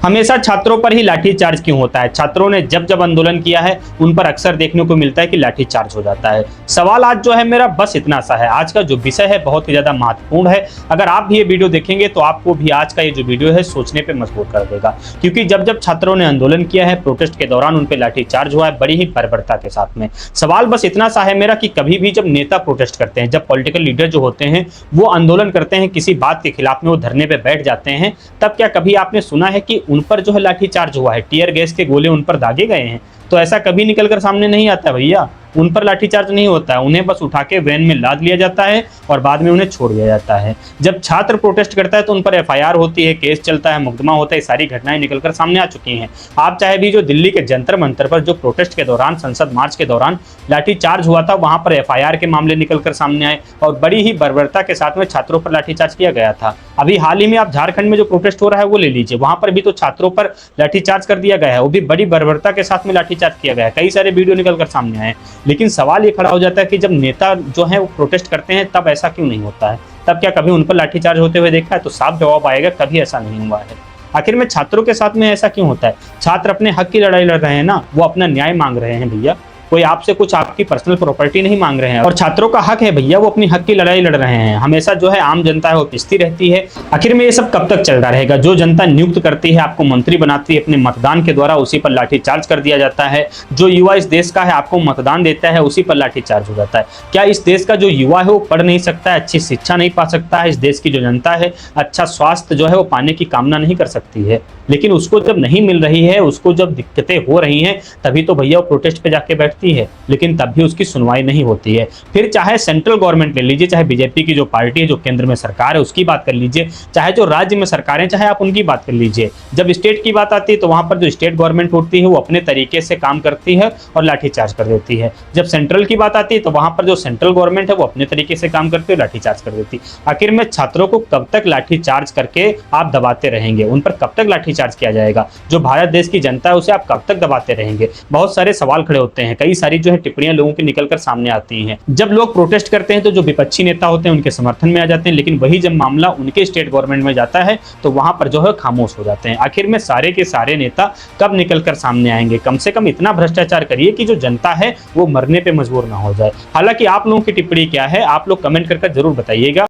हमेशा छात्रों पर ही लाठीचार्ज क्यों होता है? छात्रों ने जब जब आंदोलन किया है उन पर अक्सर देखने को मिलता है कि लाठीचार्ज हो जाता है। सवाल आज जो है मेरा बस इतना सा है, आज का जो विषय है बहुत ही ज्यादा महत्वपूर्ण है। अगर आप भी ये वीडियो देखेंगे तो आपको भी आज का ये जो वीडियो है सोचने पे मजबूर कर देगा, क्योंकि जब जब छात्रों ने आंदोलन किया है, प्रोटेस्ट के दौरान उन पर लाठीचार्ज हुआ है बड़ी ही बर्बरता के साथ में। सवाल बस इतना सा है मेरा कि कभी भी जब नेता प्रोटेस्ट करते हैं, जब पॉलिटिकल लीडर जो होते हैं वो आंदोलन करते हैं किसी बात के खिलाफ में, वो धरने पे बैठ जाते हैं, तब क्या कभी आपने सुना है कि उन पर जो है लाठीचार्ज हुआ है, टीयर गैस के गोले उन पर दागे गए हैं? तो ऐसा कभी निकलकर सामने नहीं आता भैया। उन पर लाठीचार्ज नहीं होता है, उन्हें बस उठा के वैन में लाद लिया जाता है और बाद में उन्हें छोड़ दिया जाता है। जब छात्र प्रोटेस्ट करता है तो उन पर एफआईआर होती है, केस चलता है, मुकदमा होता है, सारी घटनाएं निकलकर सामने आ चुकी हैं। आप चाहे भी जो दिल्ली के जंतर मंतर पर जो प्रोटेस्ट के दौरान, संसद मार्च के दौरान लाठीचार्ज हुआ था, वहां पर एफआईआर के मामले निकलकर सामने आए और बड़ी ही बर्बरता के साथ में छात्रों पर लाठीचार्ज किया गया था। अभी हाल ही में आप झारखंड में जो प्रोटेस्ट हो रहा है वो ले लीजिए, वहां पर भी तो छात्रों पर लाठीचार्ज कर दिया गया है, वो भी बड़ी बर्बरता के साथ में लाठीचार्ज किया गया है, कई सारे वीडियो निकलकर सामने आए। लेकिन सवाल ये खड़ा हो जाता है कि जब नेता जो है वो प्रोटेस्ट करते हैं तब ऐसा क्यों नहीं होता है? तब क्या कभी उन पर लाठीचार्ज होते हुए देखा है? तो साफ जवाब आएगा, कभी ऐसा नहीं हुआ है। आखिर में छात्रों के साथ में ऐसा क्यों होता है? छात्र अपने हक की लड़ाई लड़ रहे हैं ना, वो अपना न्याय मांग रहे हैं भैया, कोई आपसे कुछ आपकी पर्सनल प्रॉपर्टी नहीं मांग रहे हैं। और छात्रों का हक है भैया, वो अपनी हक की लड़ाई लड़ रहे हैं। हमेशा जो है आम जनता है वो पिसती रहती है। आखिर में ये सब कब तक चलता रहेगा? जो जनता नियुक्त करती है, आपको मंत्री बनाती है अपने मतदान के द्वारा, उसी पर लाठीचार्ज कर दिया जाता है। जो युवा इस देश का है, आपको मतदान देता है, उसी पर लाठीचार्ज हो जाता है। क्या इस देश का जो युवा है वो पढ़ नहीं सकता है, अच्छी शिक्षा नहीं पा सकता है? इस देश की जो जनता है अच्छा स्वास्थ्य जो है वो पाने की कामना नहीं कर सकती है? लेकिन उसको जब नहीं मिल रही है, उसको जब दिक्कतें हो रही हैं, तभी तो भैया वो प्रोटेस्ट पे जाके बैठती है, लेकिन तब भी उसकी सुनवाई नहीं होती है। फिर चाहे सेंट्रल गवर्नमेंट ले लीजिए, चाहे बीजेपी की जो पार्टी है, जो केंद्र में सरकार है, उसकी बात कर लीजिए, चाहे जो राज्य में सरकार है, चाहे आप उनकी बात कर लीजिए। जब स्टेट की बात आती है तो वहां पर जो स्टेट गवर्नमेंट होती है वो अपने तरीके से काम करती है और लाठीचार्ज कर देती है। जब सेंट्रल की बात आती है तो वहां पर जो सेंट्रल गवर्नमेंट है वो अपने तरीके से काम करती है, लाठीचार्ज कर देती है। आखिर में छात्रों को कब तक लाठीचार्ज करके आप दबाते रहेंगे? उन पर कब तक लाठीचार्ज किया जाएगा? जो भारत देश की जनता है उसे आप कब तक दबाते रहेंगे? बहुत सारे सवाल खड़े होते हैं, कई सारी जो है टिप्पणियां लोगों की निकलकर सामने आती हैं। जब लोग प्रोटेस्ट करते हैं तो जो विपक्षी नेता होते हैं उनके समर्थन में आ जाते हैं, लेकिन वही जब मामला उनके स्टेट गवर्नमेंट में जाता है तो वहां पर जो है खामोश हो जाते हैं। आखिर में सारे के सारे नेता कब निकलकर सामने आएंगे? कम से कम इतना भ्रष्टाचार करिए कि जो जनता है वो मरने पे मजबूर ना हो जाए। हालांकि आप लोगों की टिप्पणी क्या है, आप लोग कमेंट करके जरूर बताइएगा।